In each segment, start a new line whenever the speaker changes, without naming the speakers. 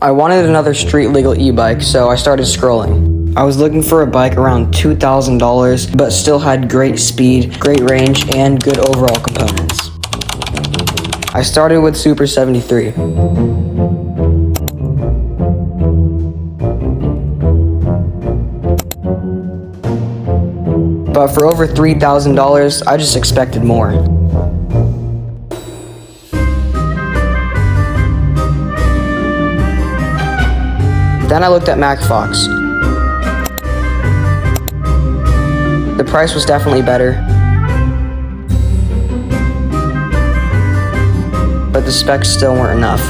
I wanted another street legal e-bike, so I started scrolling. I was looking for a bike around $2,000, but still had great speed, great range, and good overall components. I started with Super 73. But for over $3,000, I just expected more. Then I looked at macfox. The price was definitely better, but the specs still weren't enough.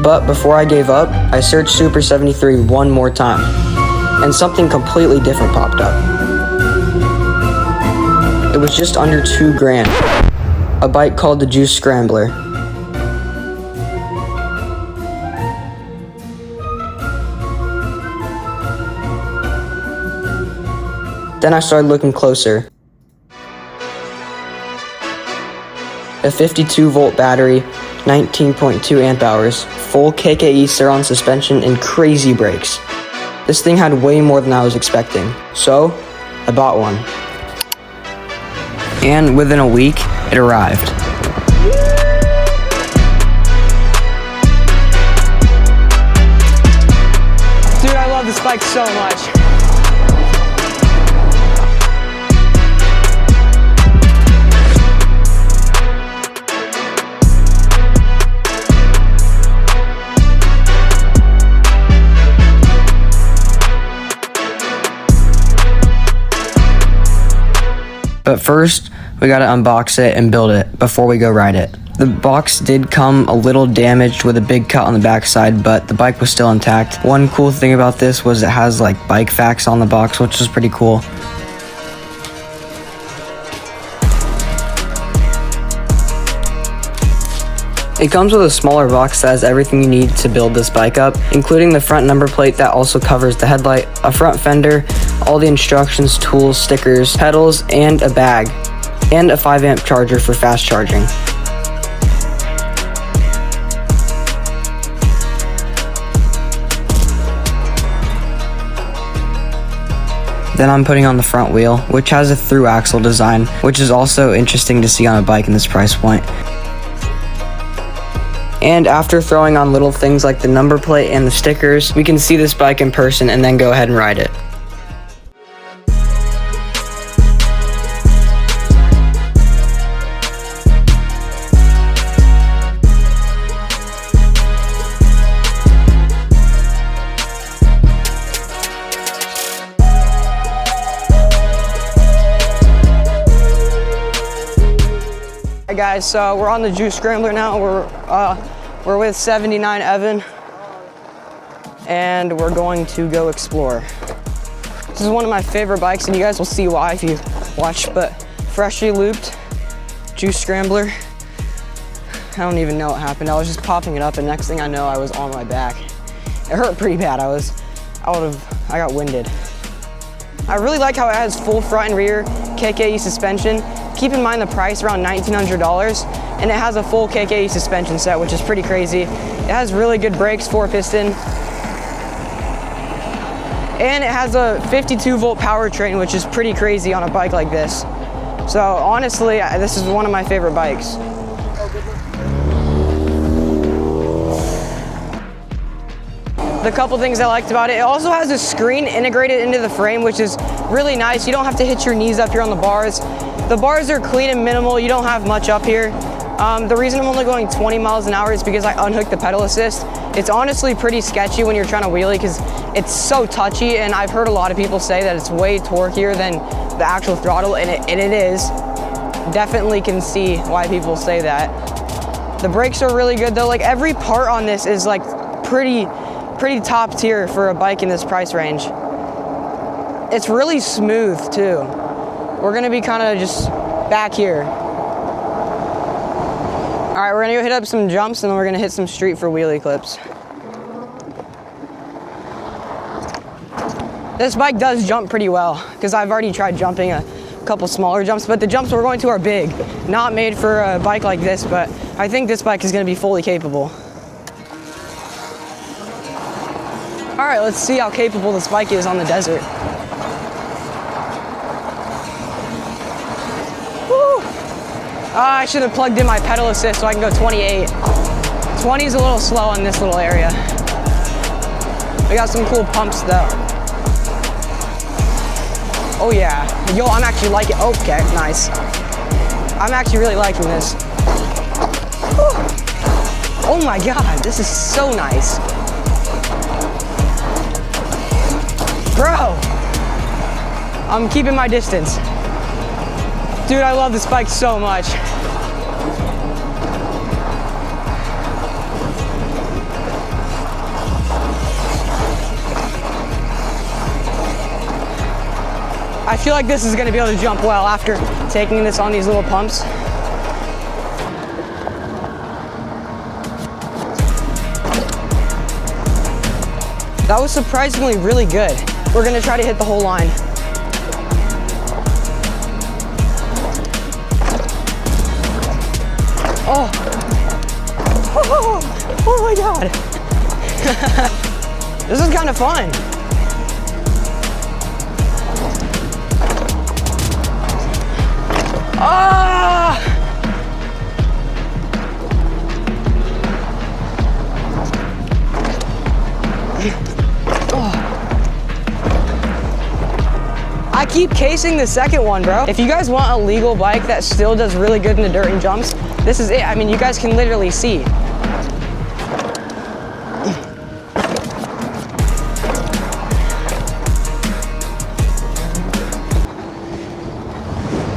But before I gave up, I searched Super 73 one more time, and something completely different popped up. It was just under $2,000. A bike called the Juiced Scrambler. Then I started looking closer. A 52-volt battery, 19.2 amp hours, full KKE surron suspension, and crazy brakes. This thing had way more than I was expecting, so I bought one. And within a week, it arrived.
Dude, I love this bike so much.
But first, we gotta unbox it and build it before we go ride it. The box did come a little damaged with a big cut on the backside, but the bike was still intact. One cool thing about this was it has like bike facts on the box, which is pretty cool. It comes with a smaller box that has everything you need to build this bike up, including the front number plate that also covers the headlight, a front fender, all the instructions, tools, stickers, pedals, and a bag, and a 5-amp charger for fast charging. Then I'm putting on the front wheel, which has a through axle design, which is also interesting to see on a bike in this price point. And after throwing on little things like the number plate and the stickers, we can see this bike in person and then go ahead and ride it.
Hi guys, so we're on the Juiced Scrambler now. We're with 79 Evan, and we're going to go explore. This is one of my favorite bikes, and you guys will see why if you watch, but freshly looped Juiced Scrambler. I don't even know what happened. I was just popping it up, and next thing I know, I was on my back. It hurt pretty bad. I got winded. I really like how it has full front and rear KKE suspension. Keep in mind the price, around $1,900, and it has a full KKE suspension set, which is pretty crazy. It has really good brakes, 4-piston, and it has a 52-volt powertrain, which is pretty crazy on a bike like this. So honestly, this is one of my favorite bikes. The couple things I liked about it, it also has a screen integrated into the frame, which is really nice. You don't have to hit your knees up here on the bars. The bars are clean and minimal. You don't have much up here. The reason I'm only going 20 miles an hour is because I unhooked the pedal assist. It's honestly pretty sketchy when you're trying to wheelie because it's so touchy, and I've heard a lot of people say that it's way torquier than the actual throttle, and it is. Definitely can see why people say that. The brakes are really good though. Like every part on this is like pretty top tier for a bike in this price range. It's really smooth too. We're gonna be kind of just back here. All right, we're gonna go hit up some jumps and then we're gonna hit some street for wheelie clips. This bike does jump pretty well because I've already tried jumping a couple smaller jumps, but the jumps we're going to are big. Not made for a bike like this, but I think this bike is going to be fully capable. All right, let's see how capable this bike is on the desert. Woo! I should have plugged in my pedal assist so I can go 28. 20 is a little slow in this little area. We got some cool pumps though. Oh yeah. Yo, I'm actually liking it. Okay, nice. I'm actually really liking this. Whew. Oh my God, this is so nice. Bro, I'm keeping my distance. Dude, I love this bike so much. I feel like this is gonna be able to jump well after taking this on these little pumps. That was surprisingly really good. We're gonna try to hit the whole line. Oh, oh my God. This is kind of fun. Ah! I keep casing the second one, bro. If you guys want a legal bike that still does really good in the dirt and jumps, this is it. I mean, you guys can literally see.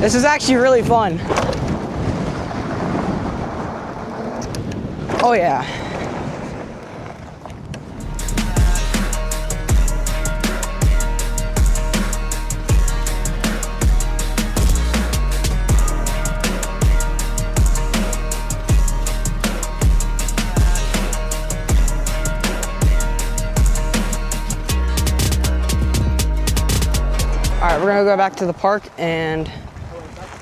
This is actually really fun. Oh yeah. All right, we're gonna go back to the park and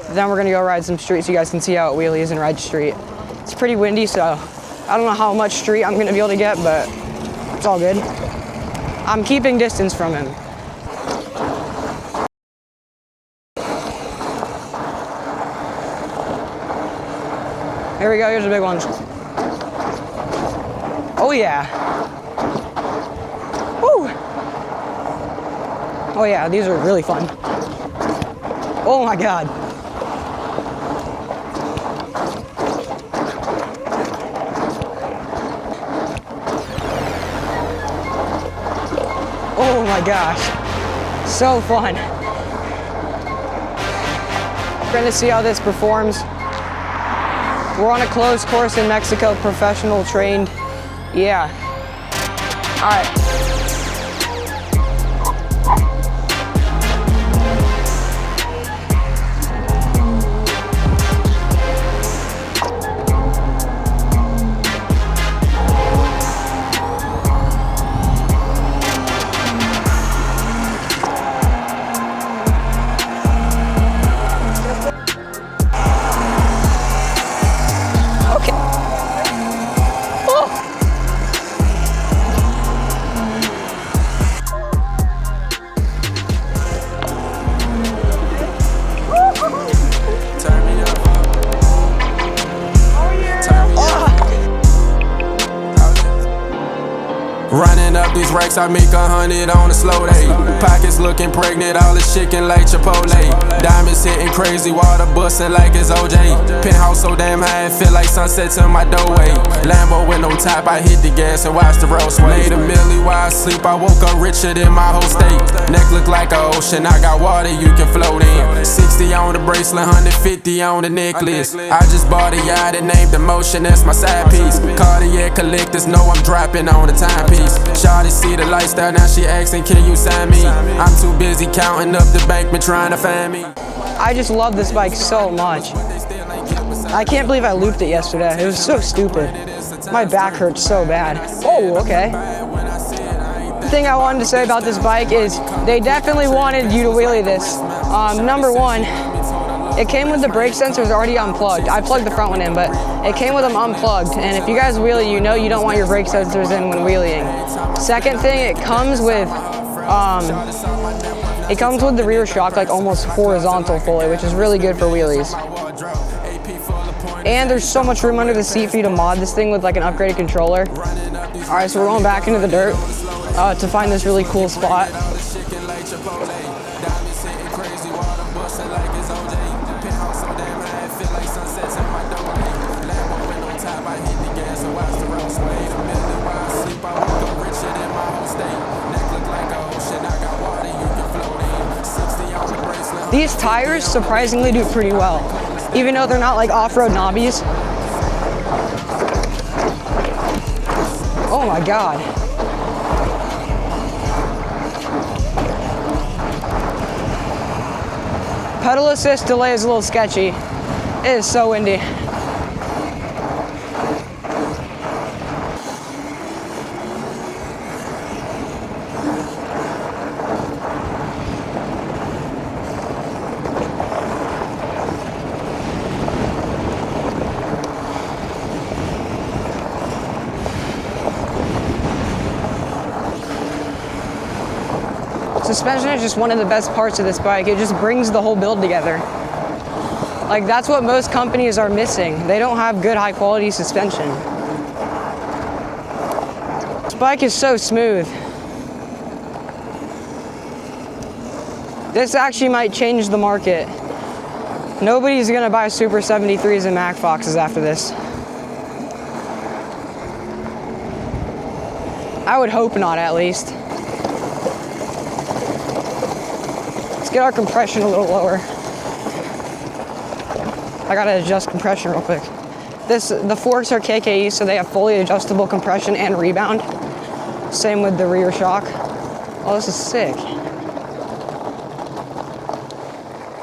then we're gonna go ride some streets so you guys can see how it wheelies and ride street. It's pretty windy, so I don't know how much street I'm gonna be able to get, but it's all good. I'm keeping distance from him. Here we go, here's a big one. Oh yeah. Woo! Oh yeah, these are really fun. Oh my God. Oh my gosh, so fun. We're gonna see how this performs. We're on a closed course in Mexico, professional trained. Yeah. All right.
Running up these racks, I make 100 on a slow day. Pockets looking pregnant, all this chicken like Chipotle. Diamonds hitting crazy, water busting like it's OJ. Penthouse so damn high, it feel like sunset to my doorway. Lambo with no top, I hit the gas and watch the road sway. Made a milli while I sleep, I woke up richer than my whole state. Neck look like an ocean, I got water you can float in. 60 on the bracelet, 150 on the necklace. I just bought a yacht and named the motion, that's my side piece. Cardiac collectors know I'm dropping on the timepiece. Shawty see the lifestyle, now she asking, can you sign me? I'm too busy counting up the bank, been trying to find me.
I just love this bike so much. I can't believe I looped it yesterday. It was so stupid. My back hurts so bad. Oh, okay. The thing I wanted to say about this bike is they definitely wanted you to wheelie this. Number one, it came with the brake sensors already unplugged. I plugged the front one in, but it came with them unplugged. And if you guys wheelie, you know you don't want your brake sensors in when wheeling. Second thing, it comes with the rear shock like almost horizontal fully, which is really good for wheelies. And there's so much room under the seat for you to mod this thing with like an upgraded controller. All right, so we're going back into the dirt to find this really cool spot. These tires surprisingly do pretty well, even though they're not like off-road knobbies. Oh my God. Pedal assist delay is a little sketchy. It is so windy. Suspension is just one of the best parts of this bike. It just brings the whole build together. Like, that's what most companies are missing. They don't have good high quality suspension. This bike is so smooth. This actually might change the market. Nobody's gonna buy Super 73s and macfoxes after this. I would hope not, at least. Get our compression a little lower. I gotta adjust compression real quick. The forks are KKE, so they have fully adjustable compression and rebound. Same with the rear shock. Oh, this is sick.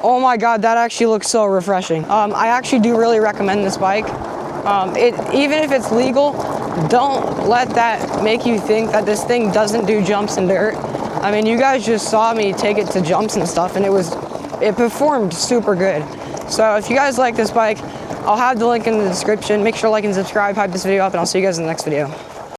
Oh my God, that actually looks so refreshing. I actually do really recommend this bike. Even if it's legal, don't let that make you think that this thing doesn't do jumps and dirt. I mean, you guys just saw me take it to jumps and stuff, and it performed super good. So if you guys like this bike, I'll have the link in the description. Make sure to like and subscribe, hype this video up, and I'll see you guys in the next video.